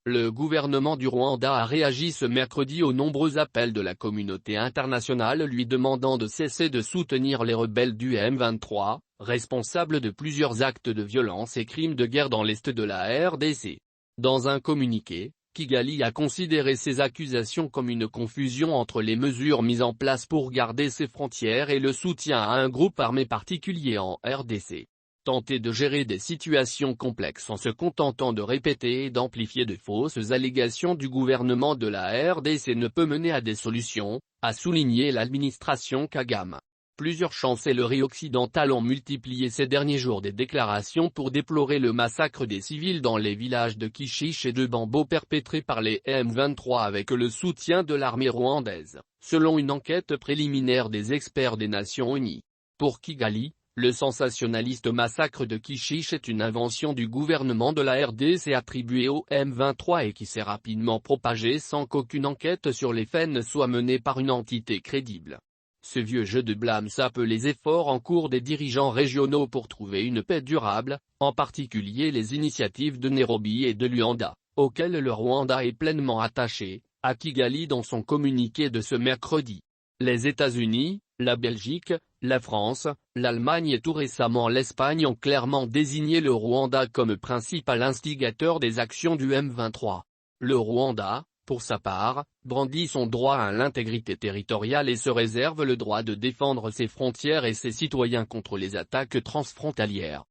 Le gouvernement du Rwanda a réagi ce mercredi aux nombreux appels de la communauté internationale lui demandant de cesser de soutenir les rebelles du M23, responsables de plusieurs actes de violence et crimes de guerre dans l'est de la RDC. Dans un communiqué, Kigali a considéré ces accusations comme une confusion entre les mesures mises en place pour garder ses frontières et le soutien à un groupe armé particulier en RDC. Tenter de gérer des situations complexes en se contentant de répéter et d'amplifier de fausses allégations du gouvernement de la RDC ne peut mener à des solutions, a souligné l'administration Kagame. Plusieurs chancelleries occidentales ont multiplié ces derniers jours des déclarations pour déplorer le massacre des civils dans les villages de Kishish et de Bambo perpétrés par les M23 avec le soutien de l'armée rwandaise, selon une enquête préliminaire des experts des Nations Unies. Pour Kigali, le sensationnaliste massacre de Kishish est une invention du gouvernement de la RDC attribuée au M23 et qui s'est rapidement propagée sans qu'aucune enquête sur les faits ne soit menée par une entité crédible. Ce vieux jeu de blâme sape les efforts en cours des dirigeants régionaux pour trouver une paix durable, en particulier les initiatives de Nairobi et de Luanda, auxquelles le Rwanda est pleinement attaché, a Kigali dans son communiqué de ce mercredi. Les États-Unis, la Belgique, la France, l'Allemagne et tout récemment l'Espagne ont clairement désigné le Rwanda comme principal instigateur des actions du M23. Le Rwanda, pour sa part, brandit son droit à l'intégrité territoriale et se réserve le droit de défendre ses frontières et ses citoyens contre les attaques transfrontalières.